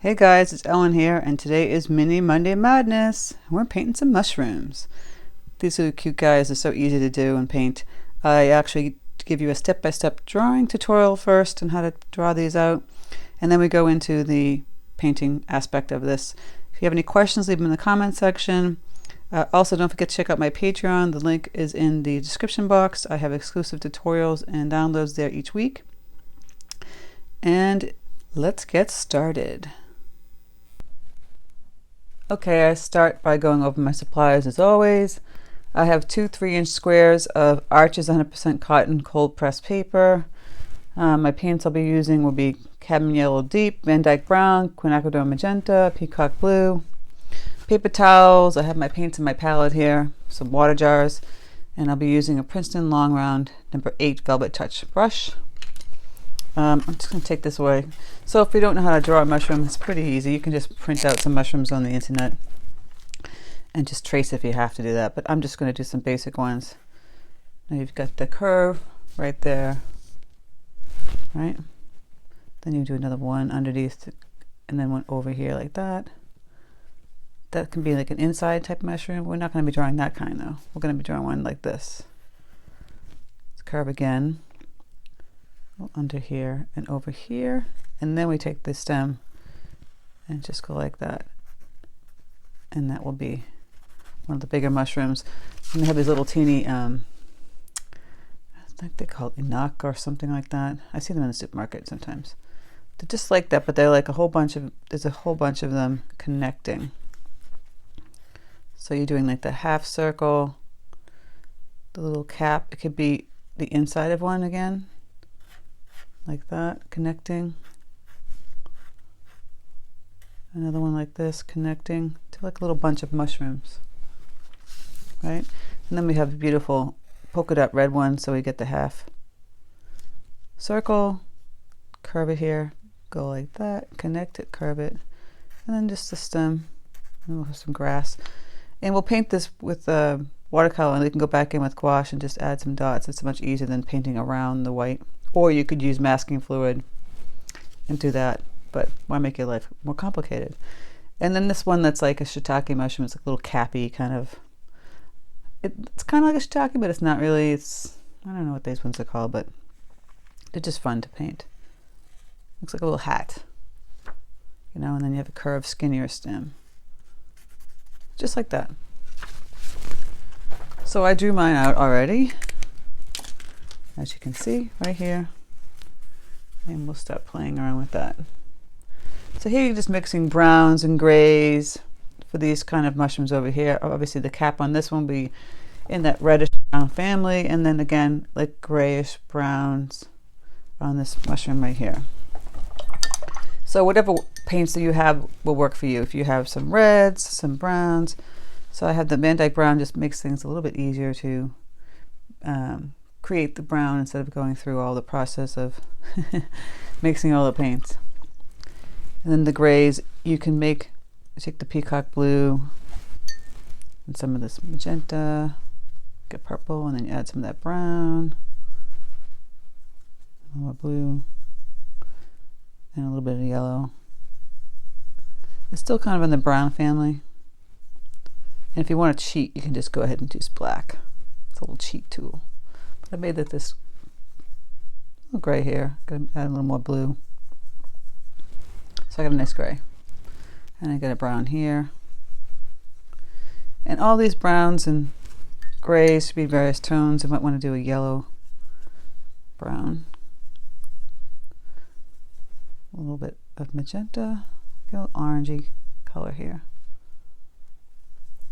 Hey guys, it's Ellen here, and today is Mini Monday Madness. We're painting some mushrooms. These are cute guys. They're so easy to do and paint. I actually give you a step-by-step drawing tutorial first on how to draw these out, and then we go into the painting aspect of this. If you have any questions, leave them in the comment section. Also, don't forget to check out my Patreon. The link is in the description box. I have exclusive tutorials and downloads there each week. And let's get started. Okay, I start by going over my supplies as always. I have two 3-inch squares of Arches 100% cotton cold pressed paper. My paints I'll be using will be Cadmium Yellow Deep, Dyke Brown, Quinacridone Magenta, Peacock Blue. Paper towels, I have my paints in my palette here, some water jars, and I'll be using a Princeton Long Round number 8 Velvet Touch brush. I'm just going to take this away. So if you don't know how to draw a mushroom, it's pretty easy. You can just print out some mushrooms on the internet and just trace if you have to do that. But I'm just going to do some basic ones. Now you've got the curve right there, right? Then you do another one underneath and then one over here like that. That can be like an inside type mushroom. We're not going to be drawing that kind though. We're going to be drawing one like this. Let's curve again. Under here and over here, and then we take the stem and just go like that, and that will be one of the bigger mushrooms. And they have these little teeny I think they call it enoch or something like that. I see them in the supermarket sometimes. They're just like that, but they're like there's a whole bunch of them connecting. So you're doing like the half circle, the little cap. It could be the inside of one again, like that, connecting. Another one like this, connecting to like a little bunch of mushrooms, right? And then we have a beautiful polka dot red one, so we get the half circle, curve it here, go like that, connect it, curve it, and then just the stem, and we'll have some grass. And we'll paint this with watercolor, and we can go back in with gouache and just add some dots. It's much easier than painting around the white. Or you could use masking fluid and do that, but why make your life more complicated? And then this one that's like a shiitake mushroom. It's like a little cappy kind of. It's kind of like a shiitake, but it's not really. I don't know what these ones are called, but they're just fun to paint. Looks like a little hat, you know. And then you have a curved, skinnier stem, just like that. So I drew mine out already, as you can see right here, and we'll start playing around with that. So here you're just mixing browns and grays for these kind of mushrooms over here. Obviously the cap on this one will be in that reddish brown family, and then again like grayish browns on this mushroom right here. So whatever paints that you have will work for you. If you have some reds, some browns. So I have the Van Dyke brown, just makes things a little bit easier to create the brown instead of going through all the process of mixing all the paints. And then the grays, you can take the peacock blue and some of this magenta, get purple, and then you add some of that brown, more blue, and a little bit of yellow. It's still kind of in the brown family. And if you want to cheat, you can just go ahead and use black. It's a little cheat tool. I made this little gray here. Gonna add a little more blue. So I got a nice gray. And I got a brown here. And all these browns and grays should be various tones. You might want to do a yellow brown. A little bit of magenta. Get a little orangey color here.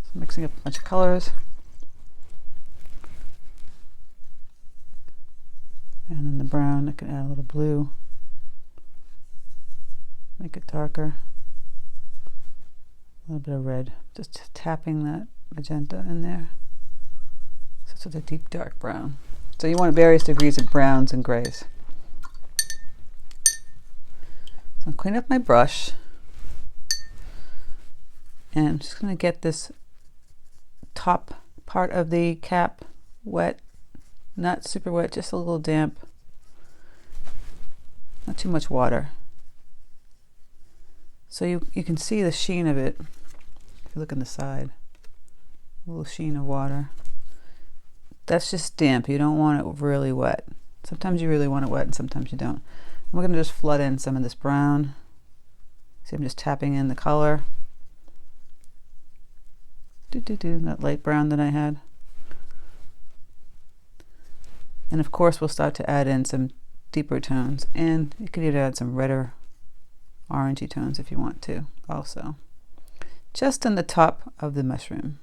So mixing up a bunch of colors. And then the brown, I can add a little blue, make it darker, a little bit of red, just tapping that magenta in there. So it's a deep dark brown. So you want various degrees of browns and grays. So I'll clean up my brush, and I'm just going to get this top part of the cap wet. Not super wet, just a little damp. Not too much water. So you can see the sheen of it. If you look on the side, a little sheen of water. That's just damp. You don't want it really wet. Sometimes you really want it wet and sometimes you don't. And we're going to just flood in some of this brown. See, I'm just tapping in the color. That light brown that I had. And of course we'll start to add in some deeper tones, and you could even add some redder orangey tones if you want to also. Just on the top of the mushroom.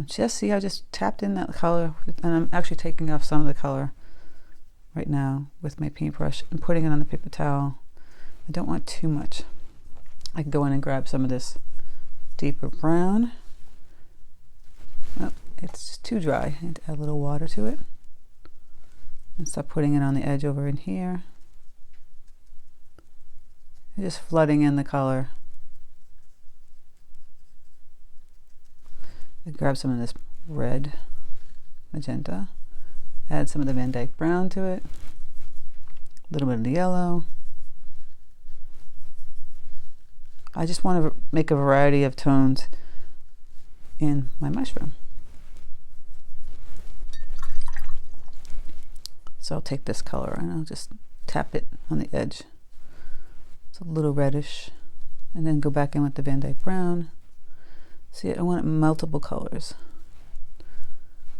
Just see, I just tapped in that color, and I'm actually taking off some of the color right now with my paintbrush and putting it on the paper towel. I don't want too much. I can go in and grab some of this deeper brown. Oh, it's just too dry. I need to add a little water to it and start putting it on the edge over in here. And just flooding in the color. I grab some of this red magenta, add some of the Van Dyke brown to it, a little bit of the yellow. I just want to make a variety of tones in my mushroom. So I'll take this color and I'll just tap it on the edge. It's a little reddish, and then go back in with the Van Dyke brown. See, I want multiple colors.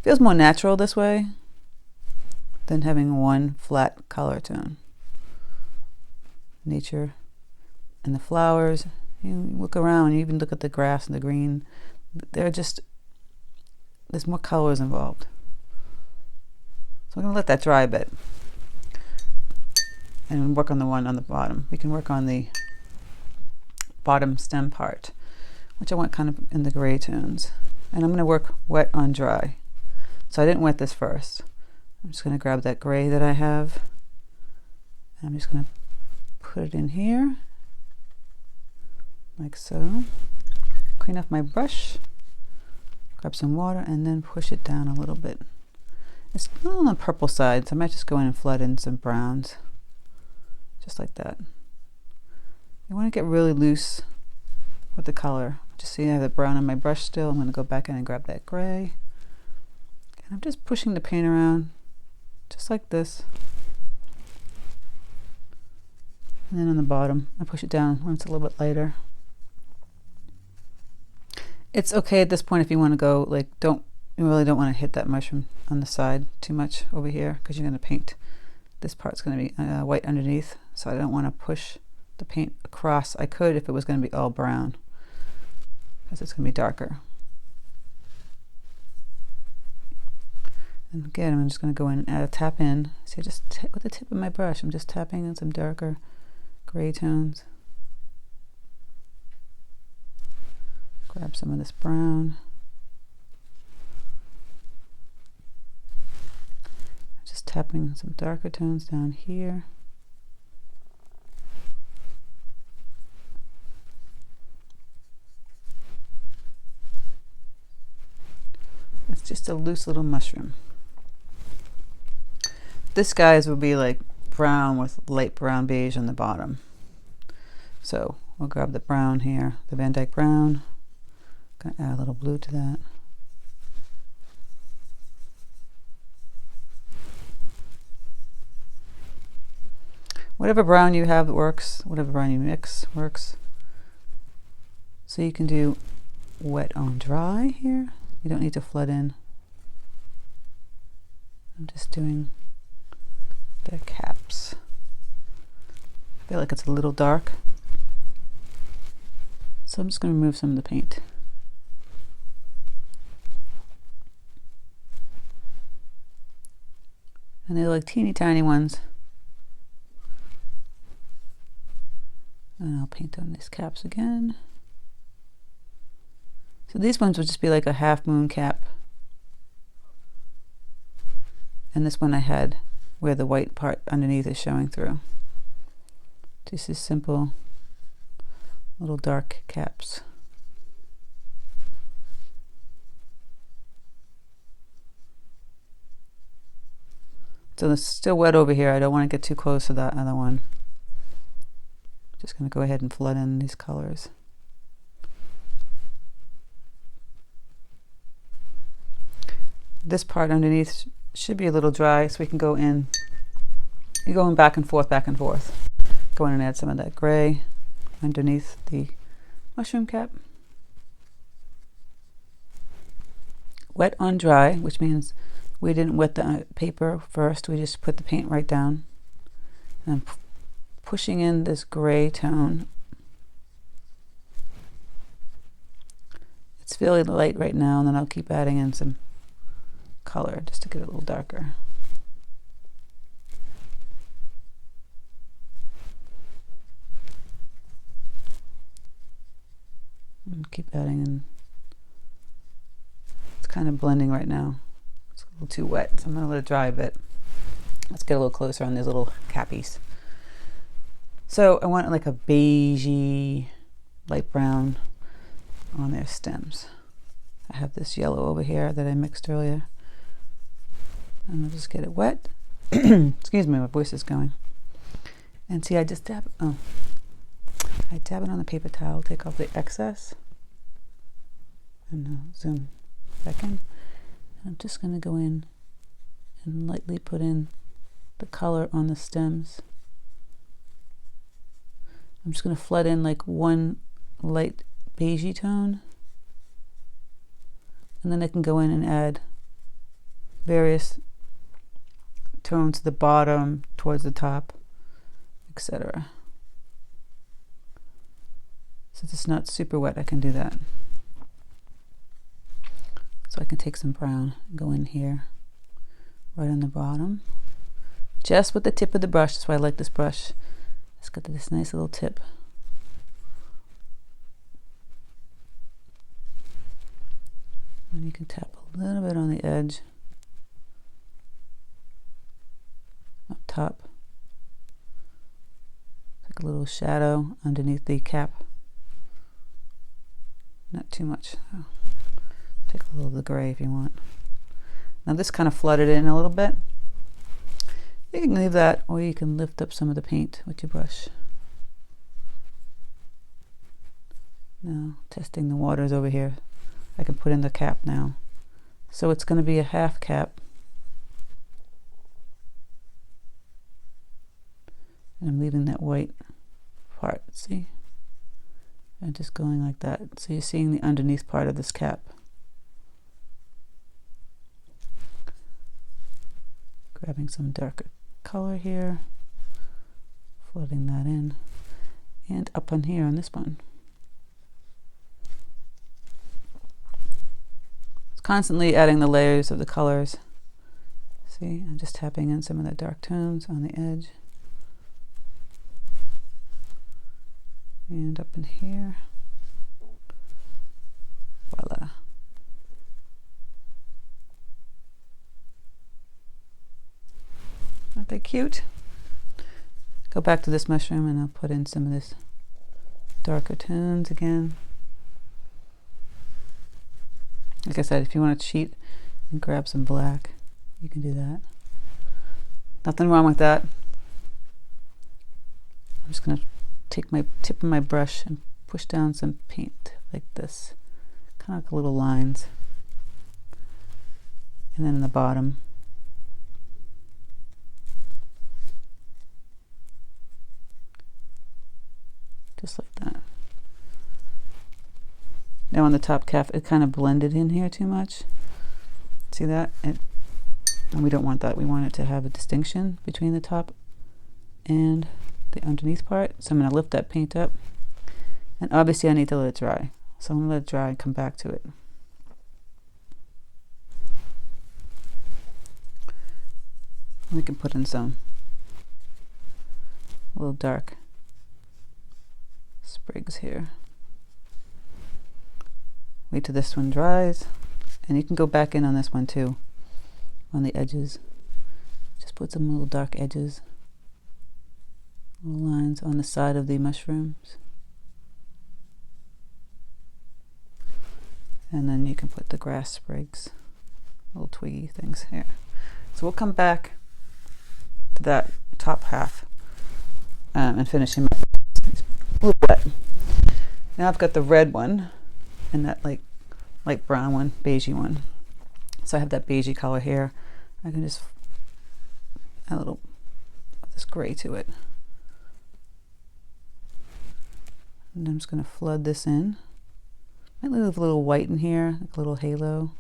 Feels more natural this way than having one flat color tone. Nature and the flowers. You look around, you even look at the grass and the green. There's more colors involved. So I'm going to let that dry a bit and work on the one on the bottom. We can work on the bottom stem part, which I want kind of in the gray tones. And I'm going to work wet on dry. So I didn't wet this first. I'm just going to grab that gray that I have. And I'm just going to put it in here, like so. Clean off my brush, grab some water, and then push it down a little bit. It's a little on the purple side, so I might just go in and flood in some browns, just like that. You want to get really loose with the color. Just see I have the brown on my brush still. I'm going to go back in and grab that gray. And I'm just pushing the paint around, just like this. And then on the bottom, I push it down when it's a little bit lighter. It's okay at this point if you want to go, like, you really don't want to hit that mushroom on the side too much over here, because you're going to paint. This part's going to be white underneath, so I don't want to push the paint across. I could if it was going to be all brown, because it's going to be darker. And again, I'm just going to go in and add a tap in. See, just with the tip of my brush, I'm just tapping in some darker gray tones. Grab some of this brown. Just tapping some darker tones down here. It's just a loose little mushroom. This guy's will be like brown with light brown beige on the bottom. So we'll grab the brown here, the Van Dyke brown. Gonna add a little blue to that. Whatever brown you have works, whatever brown you mix works. So you can do wet on dry here. You don't need to flood in. I'm just doing the caps. I feel like it's a little dark, so I'm just going to remove some of the paint. And they're like teeny tiny ones. And I'll paint on these caps again. So these ones would just be like a half moon cap. And this one I had where the white part underneath is showing through. Just these simple little dark caps. So it's still wet over here. I don't want to get too close to that other one. Just going to go ahead and flood in these colors. This part underneath should be a little dry, so we can go in. You're going back and forth, back and forth. Go in and add some of that gray underneath the mushroom cap. Wet on dry, which means we didn't wet the paper first. We just put the paint right down. And I'm pushing in this gray tone. It's fairly light right now, and then I'll keep adding in some color just to get it a little darker. And keep adding in. It's kind of blending right now. It's a little too wet, so I'm going to let it dry a bit. Let's get a little closer on these little cappies. So I want like a beigey, light brown on their stems. I have this yellow over here that I mixed earlier. And I'll just get it wet. Excuse me, my voice is going. And see, I just dab, I dab it on the paper towel, take off the excess. And zoom back in. I'm just going to go in and lightly put in the color on the stems. I'm just going to flood in like one light beigey tone. And then I can go in and add various tones to the bottom, towards the top, etc. Since it's not super wet, I can do that. So I can take some brown and go in here, right on the bottom, just with the tip of the brush. That's why I like this brush. It's got this nice little tip. And you can tap a little bit on the edge, up top, like a little shadow underneath the cap. Not too much. Oh. Take a little of the gray if you want. Now this kind of flooded in a little bit. You can leave that, or you can lift up some of the paint with your brush. Now testing the waters over here. I can put in the cap now. So it's going to be a half cap. And I'm leaving that white part, see? And just going like that. So you're seeing the underneath part of this cap. Grabbing some darker color here, flooding that in, and up on here on this one. It's constantly adding the layers of the colors. See, I'm just tapping in some of the dark tones on the edge. And up in here. Voila. Aren't they cute? Go back to this mushroom and I'll put in some of this darker tones again. Like I said, if you want to cheat and grab some black, you can do that. Nothing wrong with that. I'm just going to take my tip of my brush and push down some paint like this. Kind of like little lines. And then in the bottom, just like that. Now on the top cap, it kind of blended in here too much. See that? And we don't want that. We want it to have a distinction between the top and the underneath part. So I'm going to lift that paint up. And obviously I need to let it dry. So I'm going to let it dry and come back to it. We can put in some little dark sprigs here. Wait till this one dries, and you can go back in on this one too, on the edges. Just put some little dark edges, little lines on the side of the mushrooms. And then you can put the grass sprigs, little twiggy things here. So we'll come back to that top half and finishing my a little wet. Now I've got the red one and that like light brown one, beigey one. So I have that beigey color here. I can just add a little of this gray to it. And I'm just going to flood this in. Might leave a little white in here, like a little halo.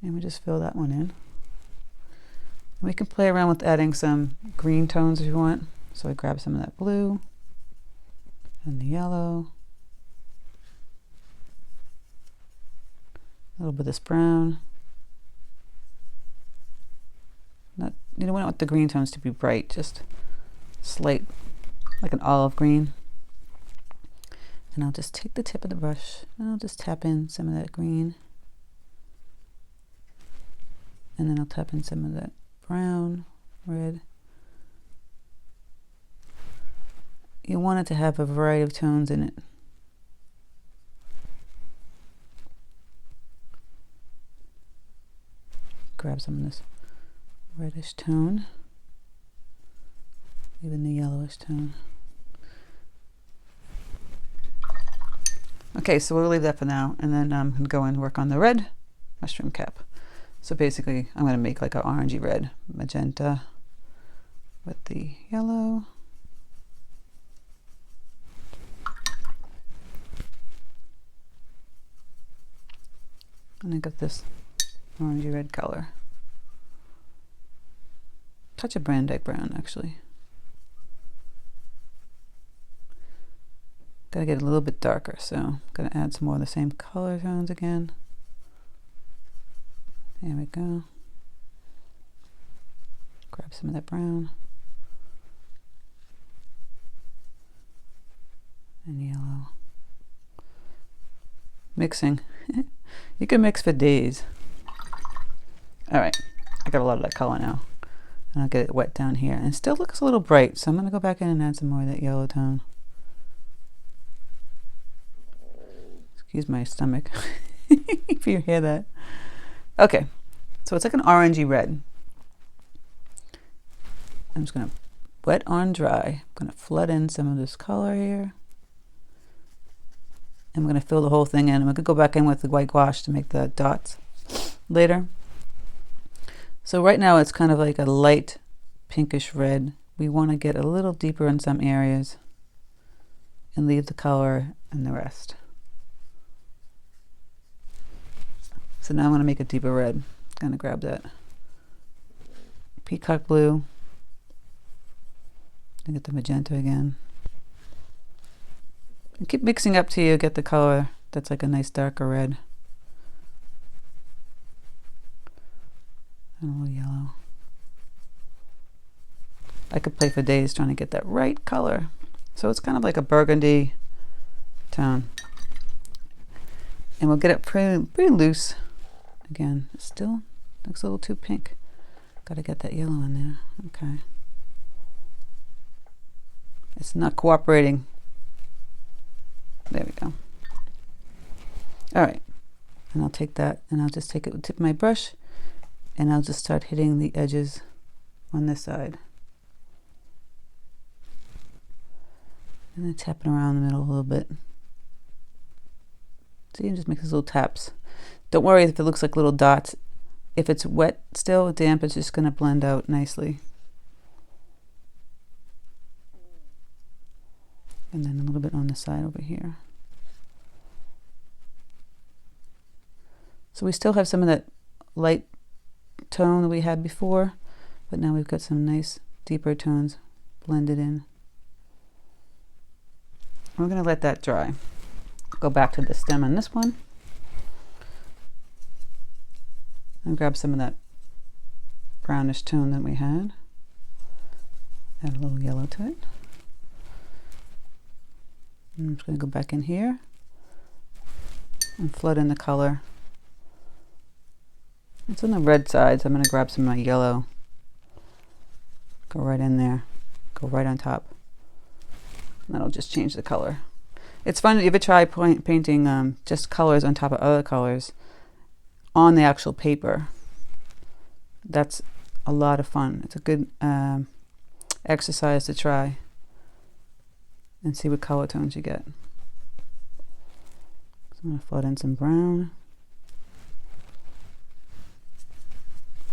And we just fill that one in. And we can play around with adding some green tones if you want. So I grab some of that blue and the yellow. A little bit of this brown. You don't want the green tones to be bright, just slight, like an olive green. And I'll just take the tip of the brush and I'll just tap in some of that green. And then I'll tap in some of that brown, red. You want it to have a variety of tones in it. Grab some of this reddish tone, even the yellowish tone. Okay, so we'll leave that for now, and then I'm going to go and work on the red mushroom cap. So basically, I'm going to make like an orangey red magenta with the yellow. And I got this orangey red color. Touch of Dyke brown, actually. Gotta get a little bit darker, so I'm gonna add some more of the same color tones again. There we go. Grab some of that brown and yellow. Mixing. You can mix for days. All right, I got a lot of that color now. And I'll get it wet down here. And it still looks a little bright, so I'm gonna go back in and add some more of that yellow tone. Excuse my stomach, if you hear that. Okay, so it's like an orangey red. I'm just gonna wet on dry. I'm gonna flood in some of this color here. I'm going to fill the whole thing in. I'm going to go back in with the white gouache to make the dots later. So right now it's kind of like a light pinkish red. We want to get a little deeper in some areas and leave the color in the rest. So now I'm going to make a deeper red. I'm going to grab that Peacock blue and get the magenta again. And keep mixing up till you get the color that's like a nice darker red. And a little yellow. I could play for days trying to get that right color. So it's kind of like a burgundy tone. And we'll get it pretty loose. Again, it still looks a little too pink. Gotta get that yellow in there. Okay. It's not cooperating. There we go. All right, and I'll take that and I'll just take it with the tip of my brush and I'll just start hitting the edges on this side. And then tapping around the middle a little bit. See, it just makes these little taps. Don't worry if it looks like little dots. If it's wet still, damp, it's just gonna blend out nicely. And then a little bit on the side over here. So we still have some of that light tone that we had before, but now we've got some nice deeper tones blended in. We're going to let that dry. Go back to the stem on this one. And grab some of that brownish tone that we had. Add a little yellow to it. I'm just going to go back in here and flood in the color. It's on the red side, so I'm going to grab some of my yellow. Go right in there. Go right on top. And that'll just change the color. It's fun if you ever try painting just colors on top of other colors on the actual paper. That's a lot of fun. It's a good exercise to try and see what color tones you get. So I'm going to flood in some brown,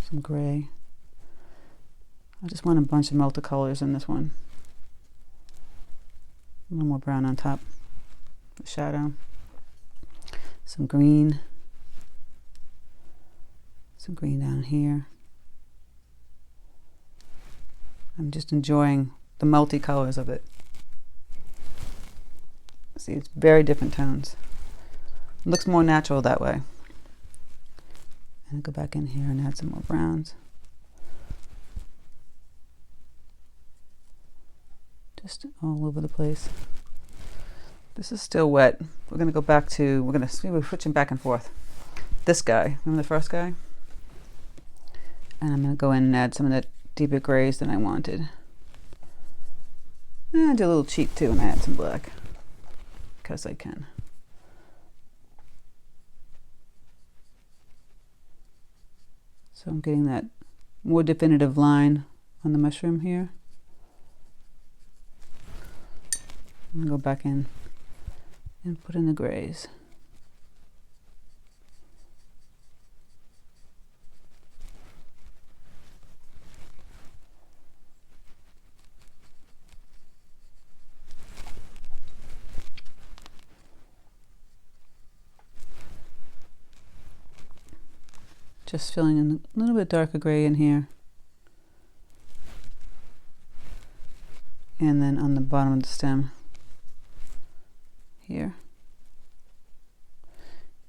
some gray. I just want a bunch of multicolors in this one. A little more brown on top, the shadow. Some green down here. I'm just enjoying the multicolors of it. See, it's very different tones. It looks more natural that way. And I'll go back in here and add some more browns. Just all over the place. This is still wet. We're going to go back to, we're switching back and forth. This guy, remember the first guy? And I'm going to go in and add some of that deeper grays than I wanted. And I do a little cheat too and I add some black, because I can. So I'm getting that more definitive line on the mushroom here. I'm going to go back in and put in the grays. Just filling in a little bit darker gray in here. And then on the bottom of the stem here.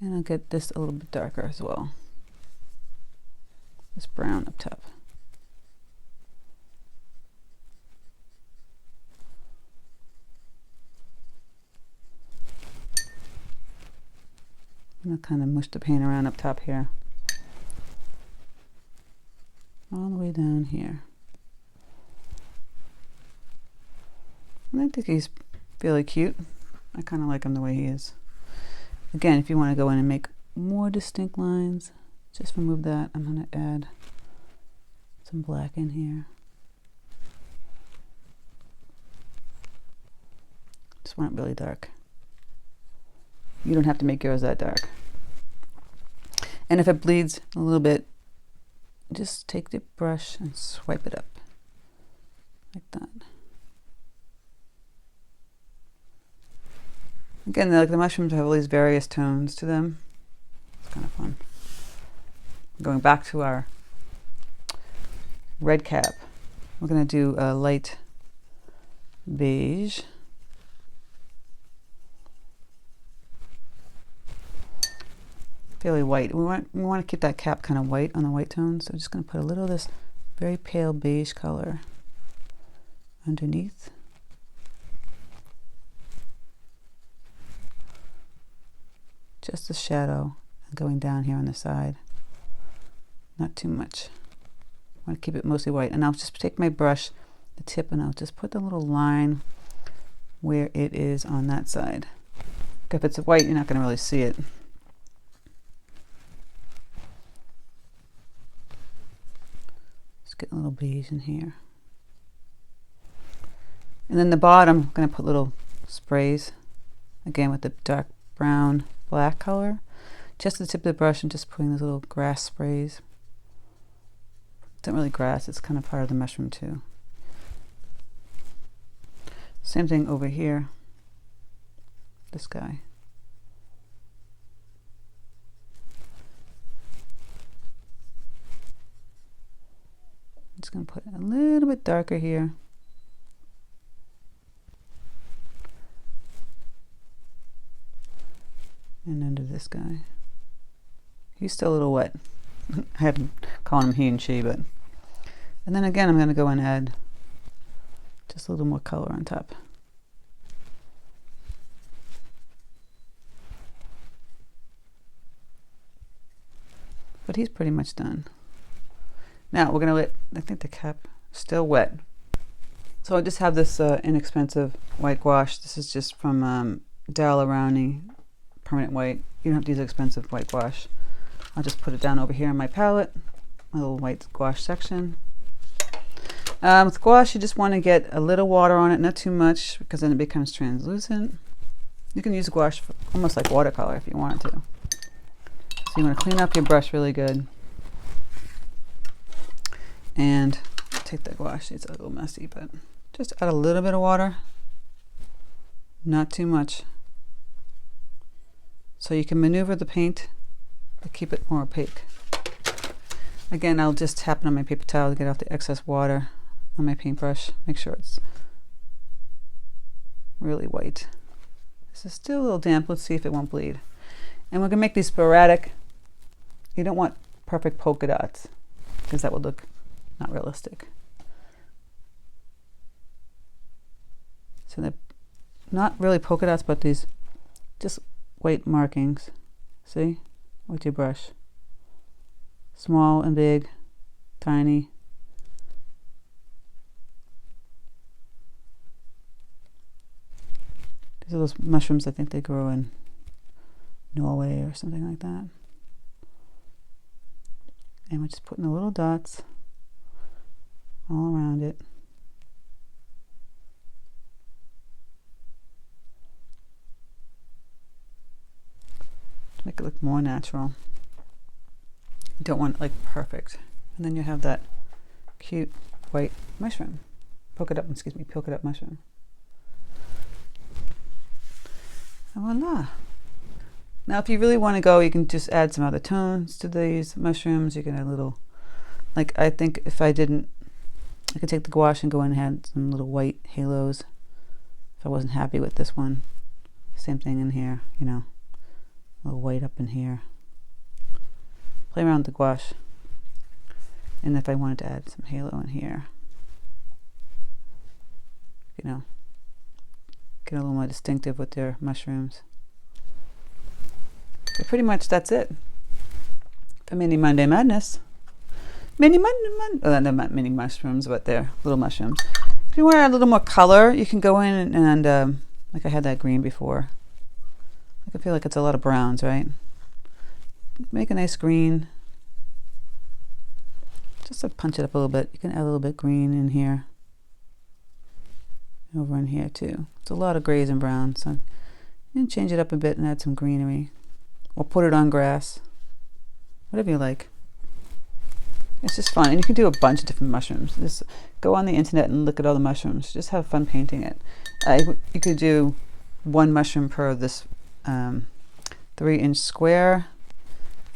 And I'll get this a little bit darker as well. This brown up top. And I'll kind of mush the paint around up top here. All the way down here. And I think he's fairly cute. I kind of like him the way he is. Again, if you want to go in and make more distinct lines, just remove that. I'm going to add some black in here. Just want it really dark. You don't have to make yours that dark. And if it bleeds a little bit, just take the brush and swipe it up like that. Again, like the mushrooms have all these various tones to them. It's kind of fun. Going back to our red cap, we're going to do a light beige. Fairly white. We want to keep that cap kind of white on the white tones. So I'm just going to put a little of this very pale beige color underneath. Just the shadow going down here on the side. Not too much. I want to keep it mostly white. And I'll just take my brush, the tip, and I'll just put the little line where it is on that side. If it's white, you're not going to really see it. Get a little beige in here. And then the bottom, I'm going to put little sprays, again with the dark brown black color, just at the tip of the brush, and just putting those little grass sprays. It's not really grass, it's kind of part of the mushroom too. Same thing over here, this guy. Just going to put it a little bit darker here. And under this guy. He's still a little wet. I haven't called him he and she, but. And then again, I'm going to go and add just a little more color on top. But he's pretty much done. Now we're going to let, I think the cap is still wet. So I just have this inexpensive white gouache. This is just from Dalla Rowney Permanent White. You don't have to use expensive white gouache. I'll just put it down over here on my palette, my little white gouache section. With gouache, you just want to get a little water on it, not too much, because then it becomes translucent. You can use gouache for almost like watercolor if you want to. So you want to clean up your brush really good. And take the gouache. It's a little messy, but just add a little bit of water. Not too much. So you can maneuver the paint to keep it more opaque. Again, I'll just tap it on my paper towel to get off the excess water on my paintbrush. Make sure it's really white. This is still a little damp. Let's see if it won't bleed. And we're going to make these sporadic. You don't want perfect polka dots because that would look not realistic. So they're not really polka dots, but these just white markings. See? With your brush. Small and big, tiny. These are those mushrooms, I think they grow in Norway or something like that. And we're just putting the little dots all around it. To make it look more natural. You don't want it like perfect. And then you have that cute white mushroom. Polka dot mushroom. And voila. Now if you really want to go, you can just add some other tones to these mushrooms. You can add a little, like I think if I didn't, I could take the gouache and go in and add some little white halos. If I wasn't happy with this one. Same thing in here, you know. A little white up in here. Play around with the gouache. And if I wanted to add some halo in here, you know, get a little more distinctive with their mushrooms. But pretty much that's it for Mini Monday Madness. Mini not mini mushrooms, but they're little mushrooms. If you want to add a little more color, you can go in and like I had that green before. I feel like it's a lot of browns, right? Make a nice green. Just to punch it up a little bit. You can add a little bit green in here. Over in here too. It's a lot of grays and browns. So you can change it up a bit and add some greenery. Or put it on grass. Whatever you like. It's just fun. And you can do a bunch of different mushrooms. Just go on the internet and look at all the mushrooms. Just have fun painting it. You could do one mushroom per this 3-inch square.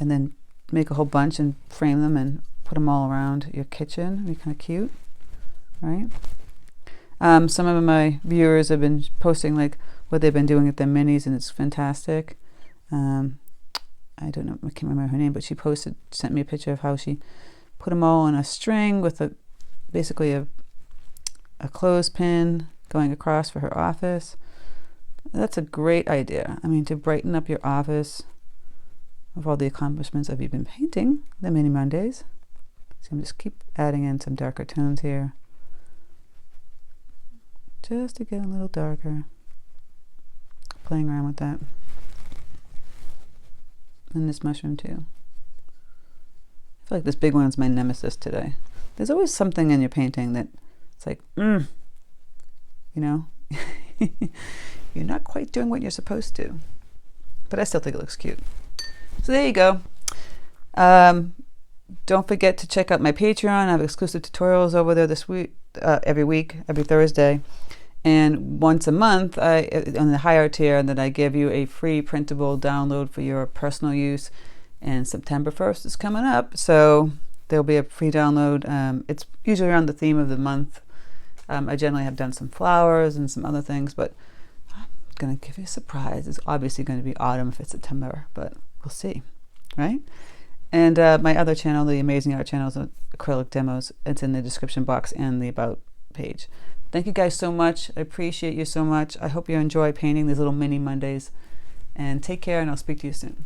And then make a whole bunch and frame them and put them all around your kitchen. It'd be kind of cute. Right? Some of my viewers have been posting like what they've been doing at their minis, and it's fantastic. I don't know, I can't remember her name, but she sent me a picture of how she put them all on a string with basically a clothespin going across for her office. That's a great idea. I mean, to brighten up your office of all the accomplishments of you've been painting the Mini Mondays. So I'm just keep adding in some darker tones here. Just to get a little darker. Playing around with that. And this mushroom too. I feel like this big one's my nemesis today. There's always something in your painting that it's like, you know, you're not quite doing what you're supposed to. But I still think it looks cute. So there you go. Don't forget to check out my Patreon. I have exclusive tutorials over there this week, every week, every Thursday. And once a month, on the higher tier, that I give you a free printable download for your personal use. And September 1st is coming up, so there'll be a free download. It's usually around the theme of the month. I generally have done some flowers and some other things, but I'm going to give you a surprise. It's obviously going to be autumn if it's September, but we'll see, right? And my other channel, the Amazing Art Channel, is acrylic demos. It's in the description box and the About page. Thank you guys so much. I appreciate you so much. I hope you enjoy painting these little mini Mondays. And take care, and I'll speak to you soon.